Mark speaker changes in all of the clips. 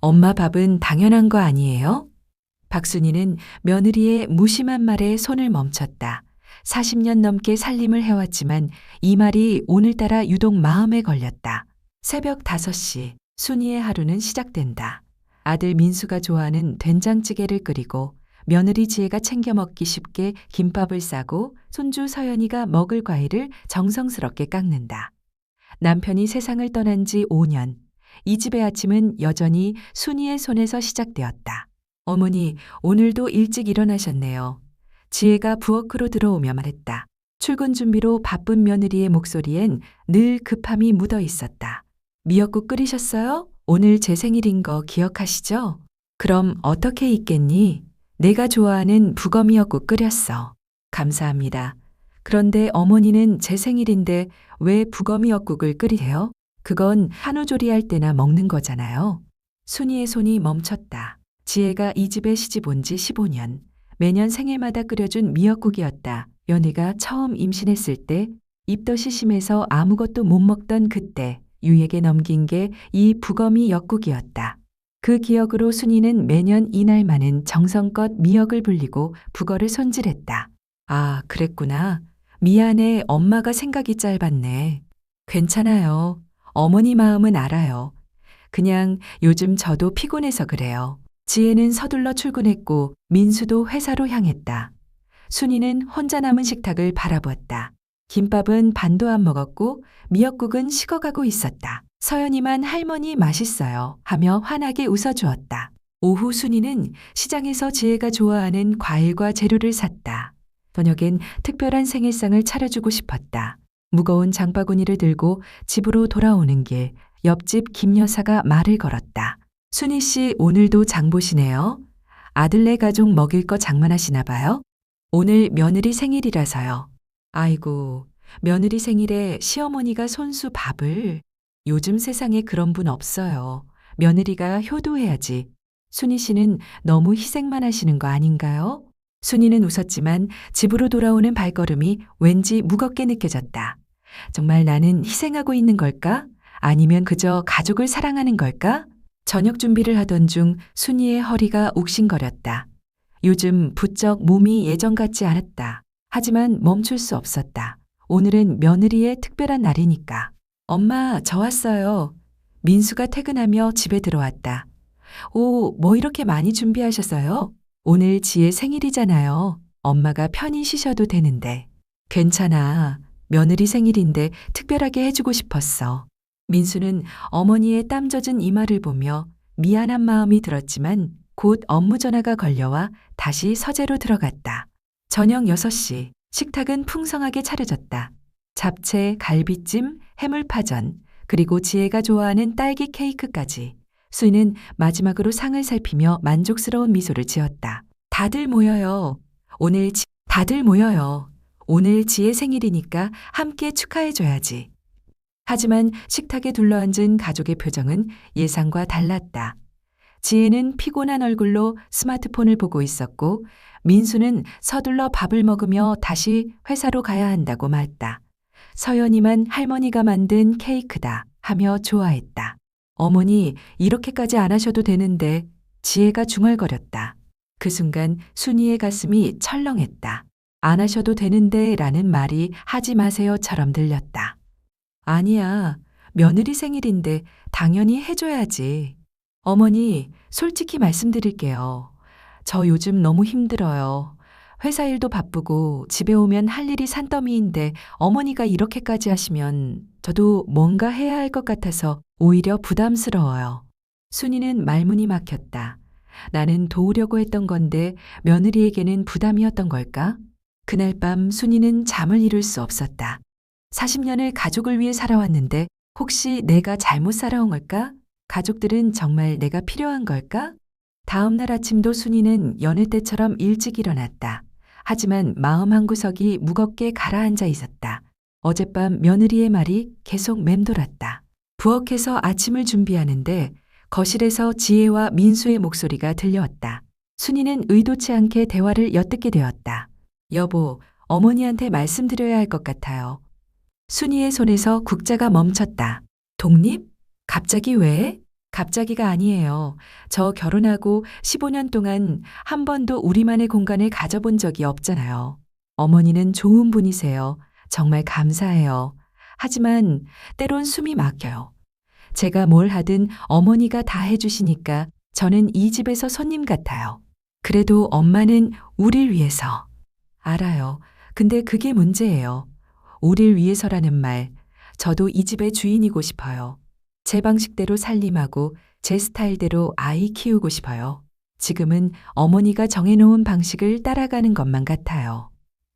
Speaker 1: 엄마 밥은 당연한 거 아니에요? 박순이는 며느리의 무심한 말에 손을 멈췄다. 40년 넘게 살림을 해왔지만 이 말이 오늘따라 유독 마음에 걸렸다. 새벽 5시, 순이의 하루는 시작된다. 아들 민수가 좋아하는 된장찌개를 끓이고 며느리 지혜가 챙겨 먹기 쉽게 김밥을 싸고 손주 서연이가 먹을 과일을 정성스럽게 깎는다. 남편이 세상을 떠난 지 5년. 이 집의 아침은 여전히 순이의 손에서 시작되었다. 어머니, 오늘도 일찍 일어나셨네요. 지혜가 부엌으로 들어오며 말했다. 출근 준비로 바쁜 며느리의 목소리엔 늘 급함이 묻어 있었다. 미역국 끓이셨어요? 오늘 제 생일인 거 기억하시죠? 그럼 어떻게 있겠니? 내가 좋아하는 북어미역국 끓였어. 감사합니다. 그런데 어머니는 제 생일인데 왜 북어미역국을 끓이세요? 그건 한우조리할 때나 먹는 거잖아요. 순이의 손이 멈췄다. 지혜가 이 집에 시집 온 지 15년. 매년 생일마다 끓여준 미역국이었다. 연희가 처음 임신했을 때 입덧이 심해서 아무것도 못 먹던 그때 유에게 넘긴 게 이 북어미 역국이었다. 그 기억으로 순이는 매년 이날만은 정성껏 미역을 불리고 북어를 손질했다. 아, 그랬구나. 미안해, 엄마가 생각이 짧았네. 괜찮아요. 어머니 마음은 알아요. 그냥 요즘 저도 피곤해서 그래요. 지혜는 서둘러 출근했고 민수도 회사로 향했다. 순이는 혼자 남은 식탁을 바라보았다. 김밥은 반도 안 먹었고 미역국은 식어가고 있었다. 서연이만 할머니 맛있어요 하며 환하게 웃어주었다. 오후 순이는 시장에서 지혜가 좋아하는 과일과 재료를 샀다. 저녁엔 특별한 생일상을 차려주고 싶었다. 무거운 장바구니를 들고 집으로 돌아오는 길, 옆집 김 여사가 말을 걸었다. 순이 씨 오늘도 장 보시네요. 아들네 가족 먹일 거 장만하시나 봐요? 오늘 며느리 생일이라서요. 아이고, 며느리 생일에 시어머니가 손수 밥을. 요즘 세상에 그런 분 없어요. 며느리가 효도해야지. 순이 씨는 너무 희생만 하시는 거 아닌가요? 순이는 웃었지만 집으로 돌아오는 발걸음이 왠지 무겁게 느껴졌다. 정말 나는 희생하고 있는 걸까? 아니면 그저 가족을 사랑하는 걸까? 저녁 준비를 하던 중 순이의 허리가 욱신거렸다. 요즘 부쩍 몸이 예전 같지 않았다. 하지만 멈출 수 없었다. 오늘은 며느리의 특별한 날이니까. 엄마, 저 왔어요. 민수가 퇴근하며 집에 들어왔다. 오, 뭐 이렇게 많이 준비하셨어요? 오늘 지혜 생일이잖아요. 엄마가 편히 쉬셔도 되는데. 괜찮아. 며느리 생일인데 특별하게 해주고 싶었어. 민수는 어머니의 땀 젖은 이마를 보며 미안한 마음이 들었지만 곧 업무 전화가 걸려와 다시 서재로 들어갔다. 저녁 6시, 식탁은 풍성하게 차려졌다. 잡채, 갈비찜, 해물파전, 그리고 지혜가 좋아하는 딸기 케이크까지. 수인은 마지막으로 상을 살피며 만족스러운 미소를 지었다. 다들 모여요. 다들 모여요. 오늘 지혜 생일이니까 함께 축하해줘야지. 하지만 식탁에 둘러앉은 가족의 표정은 예상과 달랐다. 지혜는 피곤한 얼굴로 스마트폰을 보고 있었고 민수는 서둘러 밥을 먹으며 다시 회사로 가야 한다고 말했다. 서연이만 할머니가 만든 케이크다 하며 좋아했다. 어머니, 이렇게까지 안 하셔도 되는데. 지혜가 중얼거렸다. 그 순간 순이의 가슴이 철렁했다. 안 하셔도 되는데 라는 말이 하지 마세요처럼 들렸다. 아니야, 며느리 생일인데 당연히 해줘야지. 어머니, 솔직히 말씀드릴게요. 저 요즘 너무 힘들어요. 회사 일도 바쁘고 집에 오면 할 일이 산더미인데 어머니가 이렇게까지 하시면 저도 뭔가 해야 할 것 같아서 오히려 부담스러워요. 순이는 말문이 막혔다. 나는 도우려고 했던 건데 며느리에게는 부담이었던 걸까? 그날 밤 순이는 잠을 이룰 수 없었다. 40년을 가족을 위해 살아왔는데 혹시 내가 잘못 살아온 걸까? 가족들은 정말 내가 필요한 걸까? 다음 날 아침도 순이는 여느 때처럼 일찍 일어났다. 하지만 마음 한구석이 무겁게 가라앉아 있었다. 어젯밤 며느리의 말이 계속 맴돌았다. 부엌에서 아침을 준비하는데 거실에서 지혜와 민수의 목소리가 들려왔다. 순이는 의도치 않게 대화를 엿듣게 되었다. 여보, 어머니한테 말씀드려야 할 것 같아요. 순이의 손에서 국자가 멈췄다. 독립? 갑자기 왜? 갑자기가 아니에요. 저 결혼하고 15년 동안 한 번도 우리만의 공간을 가져본 적이 없잖아요. 어머니는 좋은 분이세요. 정말 감사해요. 하지만 때론 숨이 막혀요. 제가 뭘 하든 어머니가 다 해주시니까 저는 이 집에서 손님 같아요. 그래도 엄마는 우릴 위해서. 알아요. 근데 그게 문제예요. 우릴 위해서라는 말. 저도 이 집의 주인이고 싶어요. 제 방식대로 살림하고 제 스타일대로 아이 키우고 싶어요. 지금은 어머니가 정해놓은 방식을 따라가는 것만 같아요.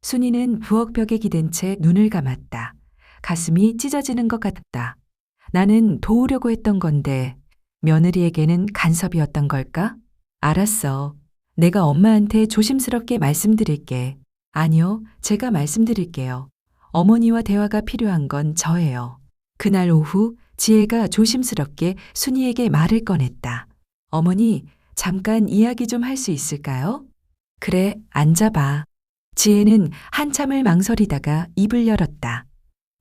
Speaker 1: 순이는 부엌벽에 기댄 채 눈을 감았다. 가슴이 찢어지는 것 같았다. 나는 도우려고 했던 건데 며느리에게는 간섭이었던 걸까? 알았어. 내가 엄마한테 조심스럽게 말씀드릴게. 아니요, 제가 말씀드릴게요. 어머니와 대화가 필요한 건 저예요. 그날 오후 지혜가 조심스럽게 순이에게 말을 꺼냈다. 어머니, 잠깐 이야기 좀 할 수 있을까요? 그래, 앉아봐. 지혜는 한참을 망설이다가 입을 열었다.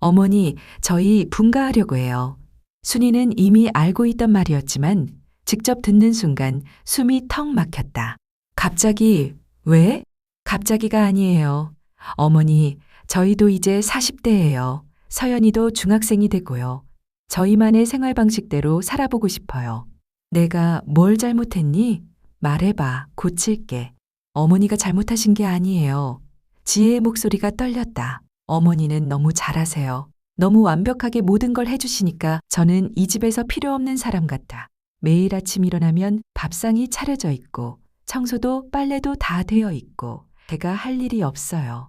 Speaker 1: 어머니, 저희 분가하려고 해요. 순이는 이미 알고 있던 말이었지만 직접 듣는 순간 숨이 턱 막혔다. 갑자기, 왜? 갑자기가 아니에요. 어머니, 저희도 이제 40대예요. 서연이도 중학생이 되고요. 저희만의 생활 방식대로 살아보고 싶어요. 내가 뭘 잘못했니? 말해봐, 고칠게. 어머니가 잘못하신 게 아니에요. 지혜의 목소리가 떨렸다. 어머니는 너무 잘하세요. 너무 완벽하게 모든 걸 해주시니까 저는 이 집에서 필요 없는 사람 같아. 매일 아침 일어나면 밥상이 차려져 있고 청소도 빨래도 다 되어 있고 제가 할 일이 없어요.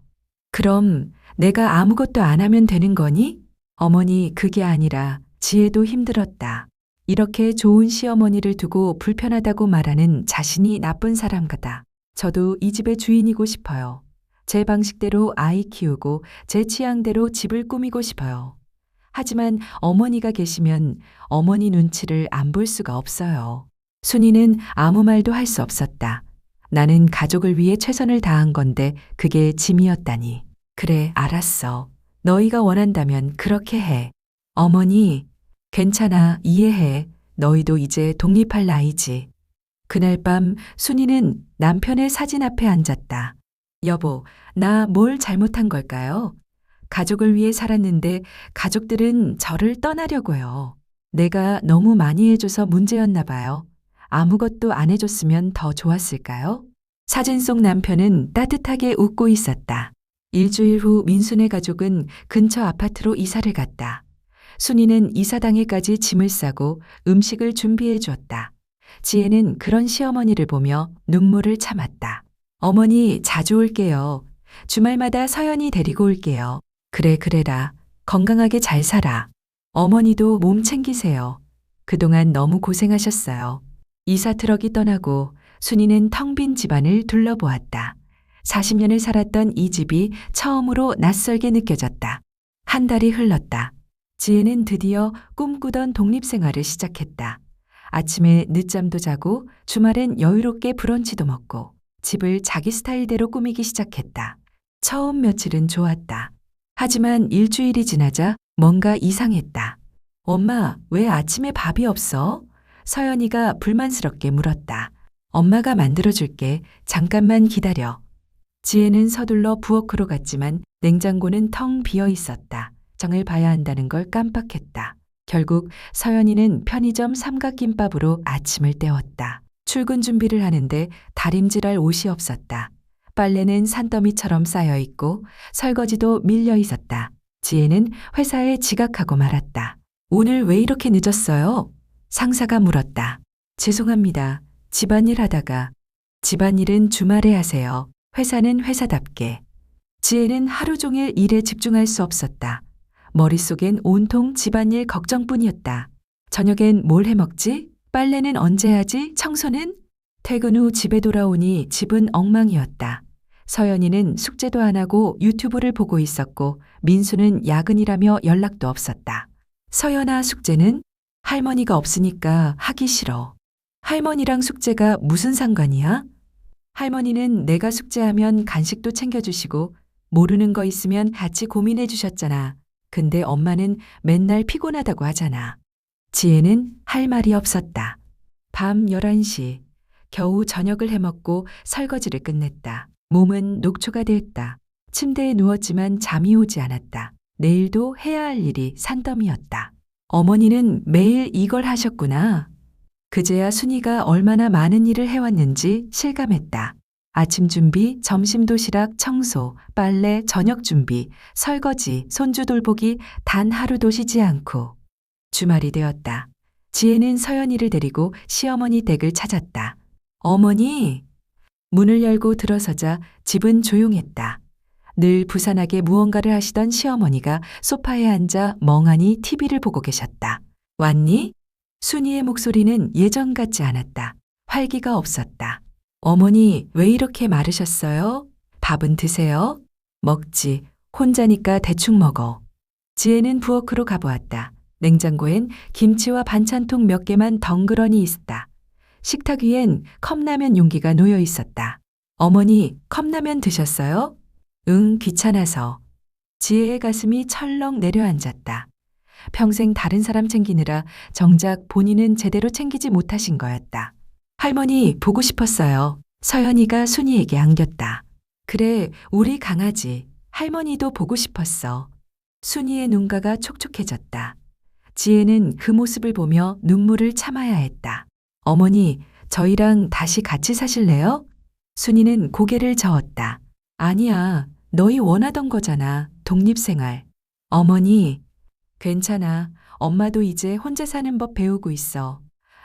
Speaker 1: 그럼 내가 아무것도 안 하면 되는 거니? 어머니, 그게 아니라 지혜도 힘들었다. 이렇게 좋은 시어머니를 두고 불편하다고 말하는 자신이 나쁜 사람 같아. 저도 이 집의 주인이고 싶어요. 제 방식대로 아이 키우고 제 취향대로 집을 꾸미고 싶어요. 하지만 어머니가 계시면 어머니 눈치를 안 볼 수가 없어요. 순이는 아무 말도 할 수 없었다. 나는 가족을 위해 최선을 다한 건데 그게 짐이었다니. 그래, 알았어. 너희가 원한다면 그렇게 해. 어머니, 괜찮아, 이해해. 너희도 이제 독립할 나이지. 그날 밤 순이는 남편의 사진 앞에 앉았다. 여보, 나 뭘 잘못한 걸까요? 가족을 위해 살았는데 가족들은 저를 떠나려고 해요. 내가 너무 많이 해줘서 문제였나 봐요. 아무것도 안 해줬으면 더 좋았을까요? 사진 속 남편은 따뜻하게 웃고 있었다. 일주일 후 민순의 가족은 근처 아파트로 이사를 갔다. 순이는 이사당일까지 짐을 싸고 음식을 준비해 주었다. 지혜는 그런 시어머니를 보며 눈물을 참았다. 어머니, 자주 올게요. 주말마다 서연이 데리고 올게요. 그래, 그래라. 건강하게 잘 살아. 어머니도 몸 챙기세요. 그동안 너무 고생하셨어요. 이사 트럭이 떠나고 순이는 텅 빈 집안을 둘러보았다. 40년을 살았던 이 집이 처음으로 낯설게 느껴졌다. 한 달이 흘렀다. 지혜는 드디어 꿈꾸던 독립생활을 시작했다. 아침에 늦잠도 자고 주말엔 여유롭게 브런치도 먹고 집을 자기 스타일대로 꾸미기 시작했다. 처음 며칠은 좋았다. 하지만 일주일이 지나자 뭔가 이상했다. 엄마, 왜 아침에 밥이 없어? 서연이가 불만스럽게 물었다. 엄마가 만들어줄게. 잠깐만 기다려. 지혜는 서둘러 부엌으로 갔지만 냉장고는 텅 비어 있었다. 장을 봐야 한다는 걸 깜빡했다. 결국 서연이는 편의점 삼각김밥으로 아침을 때웠다. 출근 준비를 하는데 다림질할 옷이 없었다. 빨래는 산더미처럼 쌓여 있고 설거지도 밀려 있었다. 지혜는 회사에 지각하고 말았다. 오늘 왜 이렇게 늦었어요? 상사가 물었다. 죄송합니다. 집안일 하다가. 집안일은 주말에 하세요. 회사는 회사답게. 지혜는 하루 종일 일에 집중할 수 없었다. 머릿속엔 온통 집안일 걱정뿐이었다. 저녁엔 뭘 해먹지? 빨래는 언제 하지? 청소는? 퇴근 후 집에 돌아오니 집은 엉망이었다. 서연이는 숙제도 안 하고 유튜브를 보고 있었고 민수는 야근이라며 연락도 없었다. 서연아, 숙제는? 할머니가 없으니까 하기 싫어. 할머니랑 숙제가 무슨 상관이야? 할머니는 내가 숙제하면 간식도 챙겨주시고 모르는 거 있으면 같이 고민해 주셨잖아. 근데 엄마는 맨날 피곤하다고 하잖아. 지혜는 할 말이 없었다. 밤 11시, 겨우 저녁을 해먹고 설거지를 끝냈다. 몸은 녹초가 되었다. 침대에 누웠지만 잠이 오지 않았다. 내일도 해야 할 일이 산더미였다. 어머니는 매일 이걸 하셨구나. 그제야 순이가 얼마나 많은 일을 해왔는지 실감했다. 아침 준비, 점심 도시락, 청소, 빨래, 저녁 준비, 설거지, 손주 돌보기 단 하루도 쉬지 않고. 주말이 되었다. 지혜는 서연이를 데리고 시어머니 댁을 찾았다. 어머니! 문을 열고 들어서자 집은 조용했다. 늘 부산하게 무언가를 하시던 시어머니가 소파에 앉아 멍하니 TV를 보고 계셨다. 왔니? 순이의 목소리는 예전 같지 않았다. 활기가 없었다. 어머니, 왜 이렇게 마르셨어요? 밥은 드세요? 먹지. 혼자니까 대충 먹어. 지혜는 부엌으로 가보았다. 냉장고엔 김치와 반찬통 몇 개만 덩그러니 있었다. 식탁 위엔 컵라면 용기가 놓여 있었다. 어머니, 컵라면 드셨어요? 응, 귀찮아서. 지혜의 가슴이 철렁 내려앉았다. 평생 다른 사람 챙기느라 정작 본인은 제대로 챙기지 못하신 거였다. 할머니, 보고 싶었어요. 서연이가 순이에게 안겼다. 그래, 우리 강아지. 할머니도 보고 싶었어. 순이의 눈가가 촉촉해졌다. 지혜는 그 모습을 보며 눈물을 참아야 했다. 어머니, 저희랑 다시 같이 사실래요? 순이는 고개를 저었다. 아니야, 너희 원하던 거잖아, 독립생활. 어머니, 괜찮아. 엄마도 이제 혼자 사는 법 배우고 있어.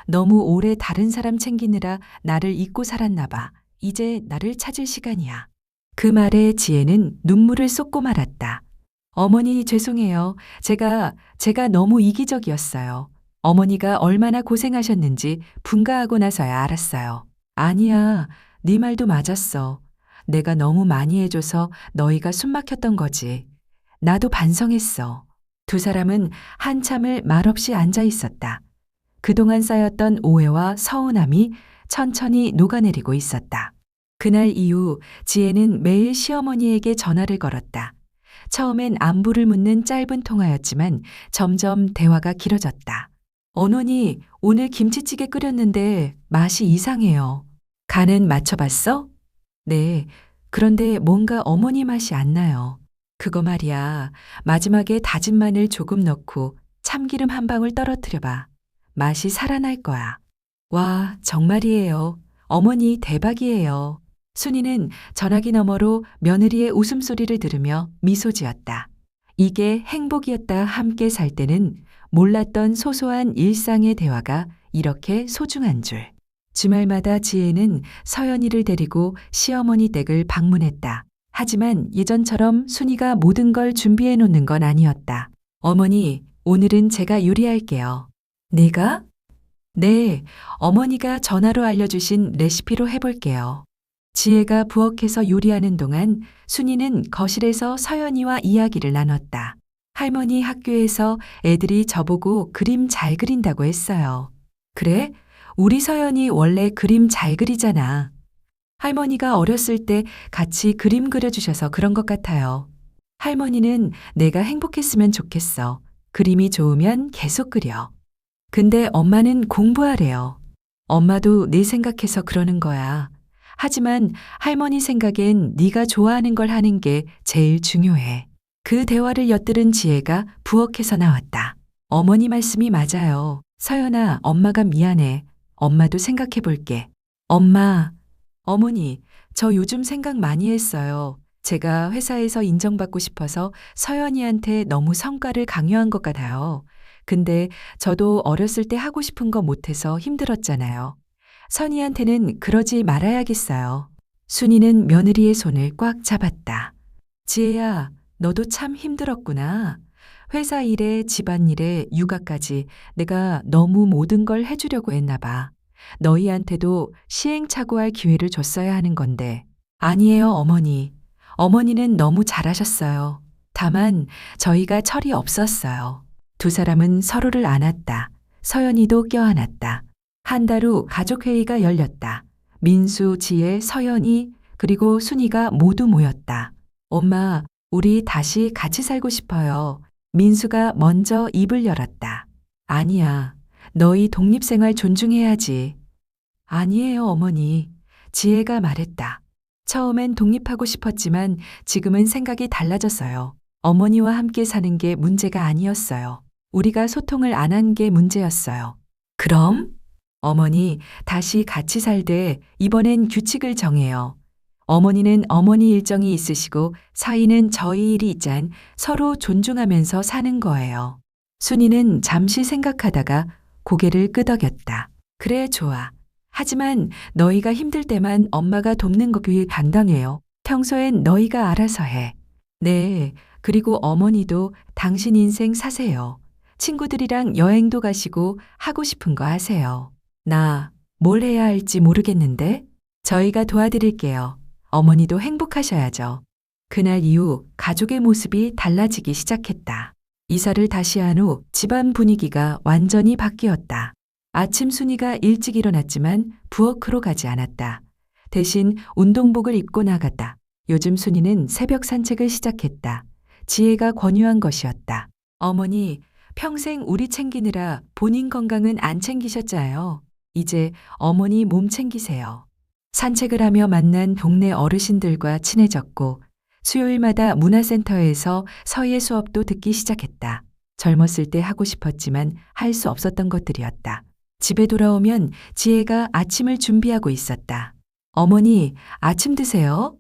Speaker 1: 너무 오래 다른 사람 챙기느라 나를 잊고 살았나 봐. 이제 나를 찾을 시간이야. 그 말에 지혜는 눈물을 쏟고 말았다. 어머니 죄송해요. 제가 너무 이기적이었어요. 어머니가 얼마나 고생하셨는지 분가하고 나서야 알았어요. 아니야, 네 말도 맞았어. 내가 너무 많이 해줘서 너희가 숨막혔던 거지. 나도 반성했어. 두 사람은 한참을 말없이 앉아 있었다. 그동안 쌓였던 오해와 서운함이 천천히 녹아내리고 있었다. 그날 이후 지혜는 매일 시어머니에게 전화를 걸었다. 처음엔 안부를 묻는 짧은 통화였지만 점점 대화가 길어졌다. 어머니, 오늘 김치찌개 끓였는데 맛이 이상해요. 간은 맞춰봤어? 네, 그런데 뭔가 어머니 맛이 안 나요. 그거 말이야, 마지막에 다진 마늘 조금 넣고 참기름 한 방울 떨어뜨려봐. 맛이 살아날 거야. 와, 정말이에요. 어머니 대박이에요. 순이는 전화기 너머로 며느리의 웃음소리를 들으며 미소 지었다. 이게 행복이었다 함께 살 때는 몰랐던 소소한 일상의 대화가 이렇게 소중한 줄. 주말마다 지혜는 서연이를 데리고 시어머니 댁을 방문했다. 하지만 예전처럼 순이가 모든 걸 준비해 놓는 건 아니었다. 어머니, 오늘은 제가 요리할게요. 내가? 네, 어머니가 전화로 알려주신 레시피로 해볼게요. 지혜가 부엌에서 요리하는 동안 순이는 거실에서 서연이와 이야기를 나눴다. 할머니 학교에서 애들이 저보고 그림 잘 그린다고 했어요. 그래? 우리 서연이 원래 그림 잘 그리잖아. 할머니가 어렸을 때 같이 그림 그려주셔서 그런 것 같아요. 할머니는 내가 행복했으면 좋겠어. 그림이 좋으면 계속 그려. 근데 엄마는 공부하래요. 엄마도 네 생각해서 그러는 거야. 하지만 할머니 생각엔 네가 좋아하는 걸 하는 게 제일 중요해. 그 대화를 엿들은 지혜가 부엌에서 나왔다. 어머니 말씀이 맞아요. 서연아, 엄마가 미안해. 엄마도 생각해 볼게. 엄마, 어머니, 저 요즘 생각 많이 했어요. 제가 회사에서 인정받고 싶어서 서연이한테 너무 성과를 강요한 것 같아요. 근데 저도 어렸을 때 하고 싶은 거 못해서 힘들었잖아요. 선이한테는 그러지 말아야겠어요. 순이는 며느리의 손을 꽉 잡았다. 지혜야, 너도 참 힘들었구나. 회사 일에 집안일에 육아까지 내가 너무 모든 걸 해주려고 했나 봐. 너희한테도 시행착오할 기회를 줬어야 하는 건데. 아니에요, 어머니. 어머니는 너무 잘하셨어요. 다만 저희가 철이 없었어요. 두 사람은 서로를 안았다. 서연이도 껴안았다. 한 달 후 가족회의가 열렸다. 민수, 지혜, 서연이 그리고 순이가 모두 모였다. 엄마, 우리 다시 같이 살고 싶어요. 민수가 먼저 입을 열었다. 아니야. 너희 독립생활 존중해야지. 아니에요, 어머니. 지혜가 말했다. 처음엔 독립하고 싶었지만 지금은 생각이 달라졌어요. 어머니와 함께 사는 게 문제가 아니었어요. 우리가 소통을 안 한 게 문제였어요. 그럼? 어머니, 다시 같이 살되 이번엔 규칙을 정해요. 어머니는 어머니 일정이 있으시고 사위는 저희 일이 있잔 서로 존중하면서 사는 거예요. 순이는 잠시 생각하다가 고개를 끄덕였다. 그래, 좋아. 하지만 너희가 힘들 때만 엄마가 돕는 것이 당당해요. 평소엔 너희가 알아서 해. 네, 그리고 어머니도 당신 인생 사세요. 친구들이랑 여행도 가시고 하고 싶은 거 하세요. 나 뭘 해야 할지 모르겠는데 저희가 도와드릴게요. 어머니도 행복하셔야죠. 그날 이후 가족의 모습이 달라지기 시작했다. 이사를 다시 한 후 집안 분위기가 완전히 바뀌었다. 아침 순이가 일찍 일어났지만 부엌으로 가지 않았다. 대신 운동복을 입고 나갔다. 요즘 순이는 새벽 산책을 시작했다. 지혜가 권유한 것이었다. 어머니, 평생 우리 챙기느라 본인 건강은 안 챙기셨잖아요. 이제 어머니 몸 챙기세요. 산책을 하며 만난 동네 어르신들과 친해졌고 수요일마다 문화센터에서 서예 수업도 듣기 시작했다. 젊었을 때 하고 싶었지만 할 수 없었던 것들이었다. 집에 돌아오면 지혜가 아침을 준비하고 있었다. 어머니, 아침 드세요.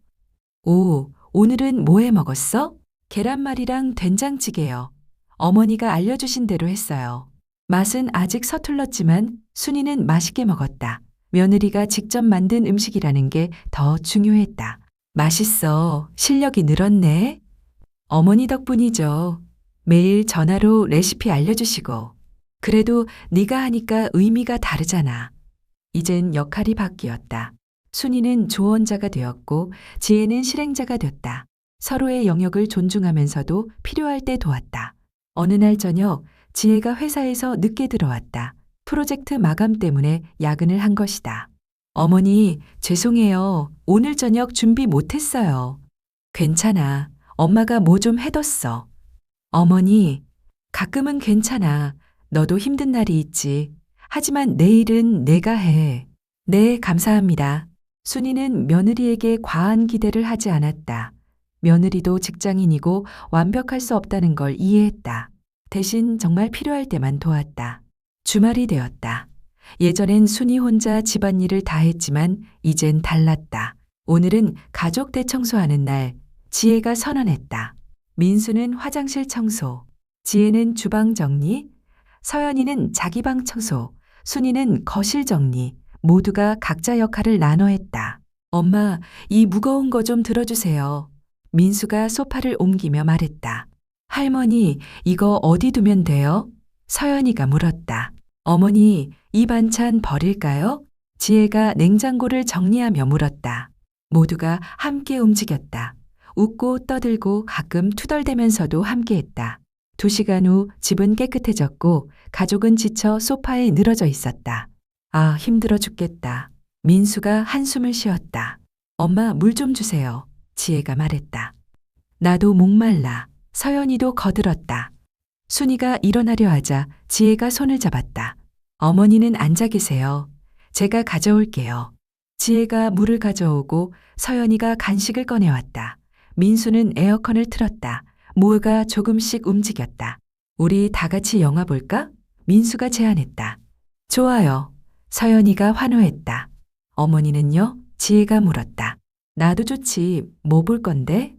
Speaker 1: 오, 오늘은 뭐 해 먹었어? 계란말이랑 된장찌개요. 어머니가 알려주신 대로 했어요. 맛은 아직 서툴렀지만 순이는 맛있게 먹었다. 며느리가 직접 만든 음식이라는 게 더 중요했다. 맛있어. 실력이 늘었네. 어머니 덕분이죠. 매일 전화로 레시피 알려주시고. 그래도 네가 하니까 의미가 다르잖아. 이젠 역할이 바뀌었다. 순이는 조언자가 되었고 지혜는 실행자가 됐다. 서로의 영역을 존중하면서도 필요할 때 도왔다. 어느 날 저녁 지혜가 회사에서 늦게 들어왔다. 프로젝트 마감 때문에 야근을 한 것이다. 어머니, 죄송해요. 오늘 저녁 준비 못했어요. 괜찮아. 엄마가 뭐 좀 해뒀어. 어머니, 가끔은 괜찮아. 너도 힘든 날이 있지. 하지만 내일은 내가 해. 네, 감사합니다. 순이는 며느리에게 과한 기대를 하지 않았다. 며느리도 직장인이고 완벽할 수 없다는 걸 이해했다. 대신 정말 필요할 때만 도왔다. 주말이 되었다. 예전엔 순이 혼자 집안일을 다 했지만 이젠 달랐다. 오늘은 가족 대청소하는 날, 지혜가 선언했다. 민수는 화장실 청소, 지혜는 주방 정리, 서연이는 자기 방 청소, 순이는 거실 정리, 모두가 각자 역할을 나눠 했다. 엄마, 이 무거운 거 좀 들어주세요. 민수가 소파를 옮기며 말했다. 할머니, 이거 어디 두면 돼요? 서연이가 물었다. 어머니, 이 반찬 버릴까요? 지혜가 냉장고를 정리하며 물었다. 모두가 함께 움직였다. 웃고 떠들고 가끔 투덜대면서도 함께했다. 2시간 후 집은 깨끗해졌고 가족은 지쳐 소파에 늘어져 있었다. 아, 힘들어 죽겠다. 민수가 한숨을 쉬었다. 엄마, 물 좀 주세요. 지혜가 말했다. 나도 목말라. 서연이도 거들었다. 순이가 일어나려 하자 지혜가 손을 잡았다. 어머니는 앉아 계세요. 제가 가져올게요. 지혜가 물을 가져오고 서연이가 간식을 꺼내왔다. 민수는 에어컨을 틀었다. 모가 조금씩 움직였다. 우리 다 같이 영화 볼까? 민수가 제안했다. 좋아요. 서연이가 환호했다. 어머니는요? 지혜가 물었다. 나도 좋지. 뭐 볼 건데?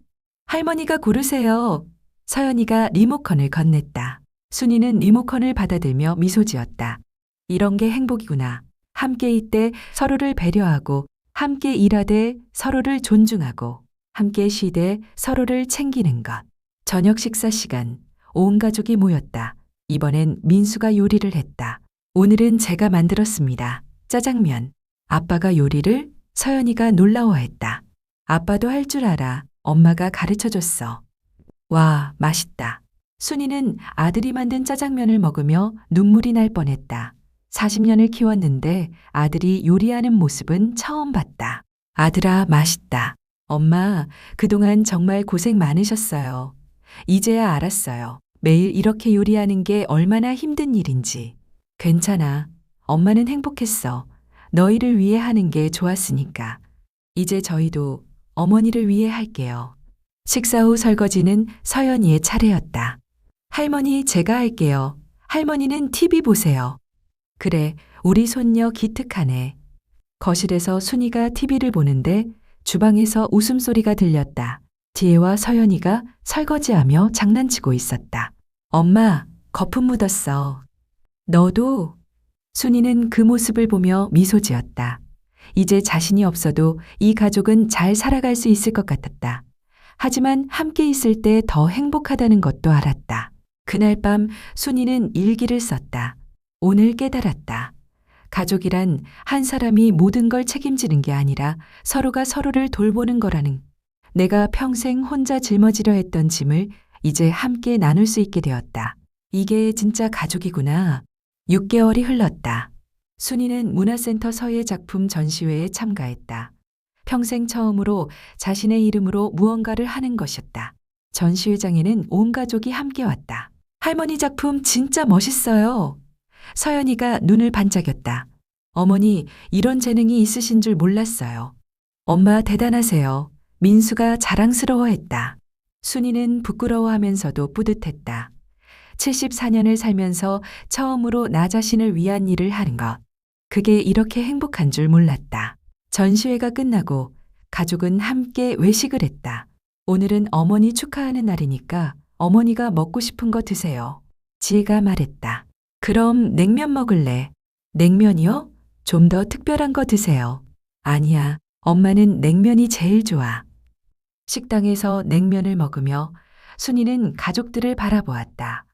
Speaker 1: 할머니가 고르세요. 서연이가 리모컨을 건넸다. 순이는 리모컨을 받아들며 미소 지었다. 이런 게 행복이구나. 함께 있되 서로를 배려하고, 함께 일하되 서로를 존중하고, 함께 쉬되 서로를 챙기는 것. 저녁 식사 시간, 온 가족이 모였다. 이번엔 민수가 요리를 했다. 오늘은 제가 만들었습니다. 짜장면. 아빠가 요리를? 서연이가 놀라워했다. 아빠도 할 줄 알아. 엄마가 가르쳐줬어. 와, 맛있다. 순이는 아들이 만든 짜장면을 먹으며 눈물이 날 뻔했다. 40년을 키웠는데 아들이 요리하는 모습은 처음 봤다. 아들아, 맛있다. 엄마, 그동안 정말 고생 많으셨어요. 이제야 알았어요. 매일 이렇게 요리하는 게 얼마나 힘든 일인지. 괜찮아. 엄마는 행복했어. 너희를 위해 하는 게 좋았으니까. 이제 저희도 어머니를 위해 할게요. 식사 후 설거지는 서연이의 차례였다. 할머니, 제가 할게요. 할머니는 TV 보세요. 그래, 우리 손녀 기특하네. 거실에서 순이가 TV를 보는데 주방에서 웃음소리가 들렸다. 지혜와 서연이가 설거지하며 장난치고 있었다. 엄마, 거품 묻었어. 너도? 순이는 그 모습을 보며 미소 지었다. 이제 자신이 없어도 이 가족은 잘 살아갈 수 있을 것 같았다. 하지만 함께 있을 때 더 행복하다는 것도 알았다. 그날 밤 순이는 일기를 썼다. 오늘 깨달았다. 가족이란 한 사람이 모든 걸 책임지는 게 아니라 서로가 서로를 돌보는 거라는, 내가 평생 혼자 짊어지려 했던 짐을 이제 함께 나눌 수 있게 되었다. 이게 진짜 가족이구나. 6개월이 흘렀다. 순이는 문화센터 서예 작품 전시회에 참가했다. 평생 처음으로 자신의 이름으로 무언가를 하는 것이었다. 전시회장에는 온 가족이 함께 왔다. 할머니 작품 진짜 멋있어요. 서연이가 눈을 반짝였다. 어머니, 이런 재능이 있으신 줄 몰랐어요. 엄마 대단하세요. 민수가 자랑스러워했다. 순이는 부끄러워하면서도 뿌듯했다. 74년을 살면서 처음으로 나 자신을 위한 일을 하는 것. 그게 이렇게 행복한 줄 몰랐다. 전시회가 끝나고 가족은 함께 외식을 했다. 오늘은 어머니 축하하는 날이니까 어머니가 먹고 싶은 거 드세요. 지혜가 말했다. 그럼 냉면 먹을래. 냉면이요? 좀 더 특별한 거 드세요. 아니야, 엄마는 냉면이 제일 좋아. 식당에서 냉면을 먹으며 순이는 가족들을 바라보았다.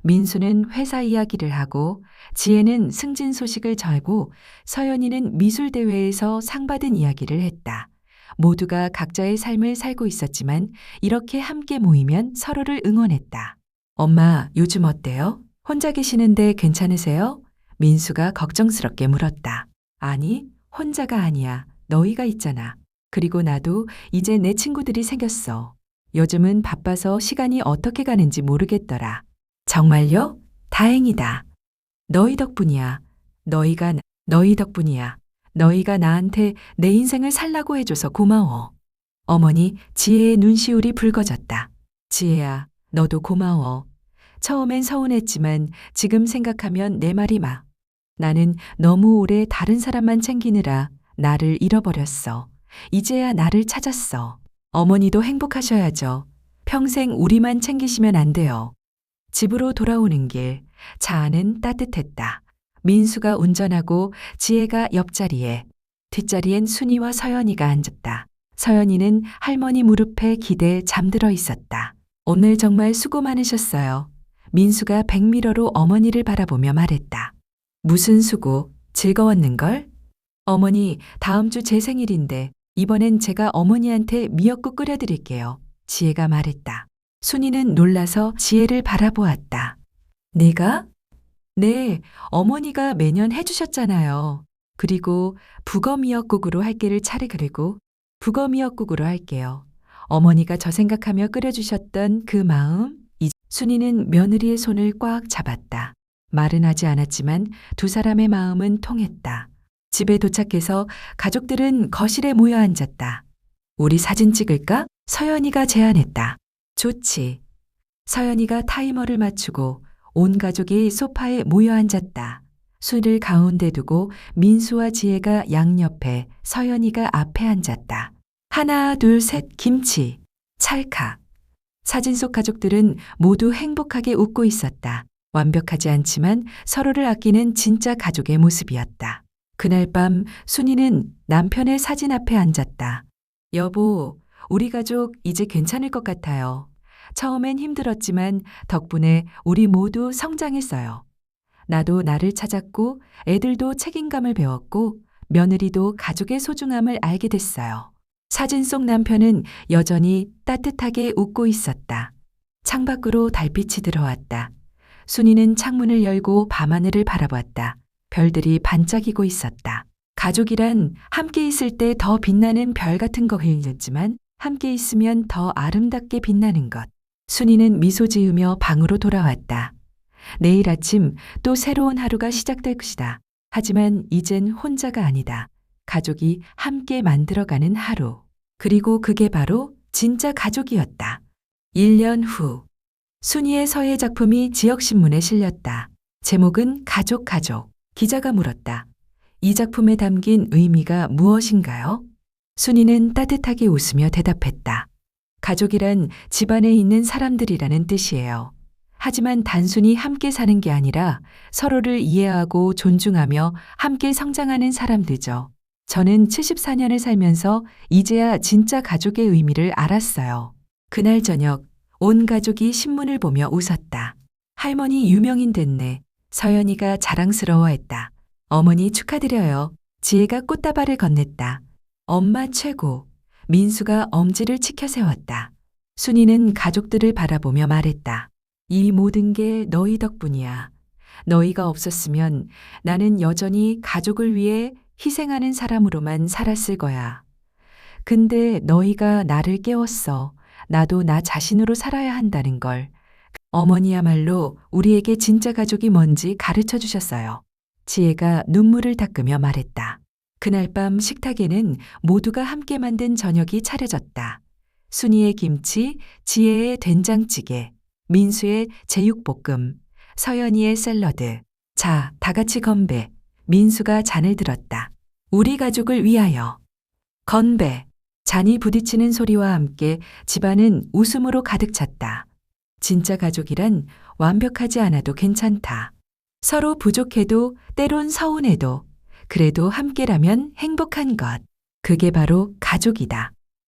Speaker 1: 민수는 회사 이야기를 하고 지혜는 승진 소식을 전하고 서연이는 미술대회에서 상 받은 이야기를 했다. 모두가 각자의 삶을 살고 있었지만 이렇게 함께 모이면 서로를 응원했다. 엄마, 요즘 어때요? 혼자 계시는데 괜찮으세요? 민수가 걱정스럽게 물었다. 아니, 혼자가 아니야. 너희가 있잖아. 그리고 나도 이제 내 친구들이 생겼어. 요즘은 바빠서 시간이 어떻게 가는지 모르겠더라. 정말요? 다행이다. 너희 덕분이야. 너희 덕분이야. 너희가 나한테 내 인생을 살라고 해줘서 고마워. 어머니, 지혜의 눈시울이 붉어졌다. 지혜야, 너도 고마워. 처음엔 서운했지만 지금 생각하면 내 말이 맞아. 나는 너무 오래 다른 사람만 챙기느라 나를 잃어버렸어. 이제야 나를 찾았어. 어머니도 행복하셔야죠. 평생 우리만 챙기시면 안 돼요. 집으로 돌아오는 길, 차 안은 따뜻했다. 민수가 운전하고 지혜가 옆자리에, 뒷자리엔 순이와 서연이가 앉았다. 서연이는 할머니 무릎에 기대 잠들어 있었다. 오늘 정말 수고 많으셨어요. 민수가 백미러로 어머니를 바라보며 말했다. 무슨 수고, 즐거웠는걸? 어머니, 다음 주 제 생일인데 이번엔 제가 어머니한테 미역국 끓여드릴게요. 지혜가 말했다. 순이는 놀라서 지혜를 바라보았다. 내가? 네, 어머니가 매년 해주셨잖아요. 그리고 북어미역국으로 할게를 차례. 그리고 북어미역국으로 할게요. 어머니가 저 생각하며 끓여주셨던 그 마음. 순이는 며느리의 손을 꽉 잡았다. 말은 하지 않았지만 두 사람의 마음은 통했다. 집에 도착해서 가족들은 거실에 모여 앉았다. 우리 사진 찍을까? 서연이가 제안했다. 좋지. 서연이가 타이머를 맞추고 온 가족이 소파에 모여 앉았다. 술을 가운데 두고 민수와 지혜가 양옆에, 서연이가 앞에 앉았다. 하나, 둘, 셋, 김치. 찰칵. 사진 속 가족들은 모두 행복하게 웃고 있었다. 완벽하지 않지만 서로를 아끼는 진짜 가족의 모습이었다. 그날 밤 순이는 남편의 사진 앞에 앉았다. 여보, 우리 가족 이제 괜찮을 것 같아요. 처음엔 힘들었지만 덕분에 우리 모두 성장했어요. 나도 나를 찾았고 애들도 책임감을 배웠고 며느리도 가족의 소중함을 알게 됐어요. 사진 속 남편은 여전히 따뜻하게 웃고 있었다. 창밖으로 달빛이 들어왔다. 순이는 창문을 열고 밤하늘을 바라봤다. 별들이 반짝이고 있었다. 가족이란 함께 있을 때 더 빛나는 별 같은 거였지만 함께 있으면 더 아름답게 빛나는 것. 순이는 미소 지으며 방으로 돌아왔다. 내일 아침 또 새로운 하루가 시작될 것이다. 하지만 이젠 혼자가 아니다. 가족이 함께 만들어가는 하루. 그리고 그게 바로 진짜 가족이었다. 1년 후, 순이의 서예 작품이 지역신문에 실렸다. 제목은 가족. 기자가 물었다. 이 작품에 담긴 의미가 무엇인가요? 순이는 따뜻하게 웃으며 대답했다. 가족이란 집안에 있는 사람들이라는 뜻이에요. 하지만 단순히 함께 사는 게 아니라 서로를 이해하고 존중하며 함께 성장하는 사람들죠. 저는 74년을 살면서 이제야 진짜 가족의 의미를 알았어요. 그날 저녁, 온 가족이 신문을 보며 웃었다. 할머니 유명인 됐네. 서연이가 자랑스러워했다. 어머니 축하드려요. 지혜가 꽃다발을 건넸다. 엄마 최고. 민수가 엄지를 치켜 세웠다. 순이는 가족들을 바라보며 말했다. 이 모든 게 너희 덕분이야. 너희가 없었으면 나는 여전히 가족을 위해 희생하는 사람으로만 살았을 거야. 근데 너희가 나를 깨웠어. 나도 나 자신으로 살아야 한다는 걸. 어머니야말로 우리에게 진짜 가족이 뭔지 가르쳐 주셨어요. 지혜가 눈물을 닦으며 말했다. 그날 밤 식탁에는 모두가 함께 만든 저녁이 차려졌다. 순이의 김치, 지혜의 된장찌개, 민수의 제육볶음, 서연이의 샐러드. 자, 다 같이 건배. 민수가 잔을 들었다. 우리 가족을 위하여. 건배. 잔이 부딪히는 소리와 함께 집안은 웃음으로 가득 찼다. 진짜 가족이란 완벽하지 않아도 괜찮다. 서로 부족해도 때론 서운해도 그래도 함께라면 행복한 것. 그게 바로 가족이다.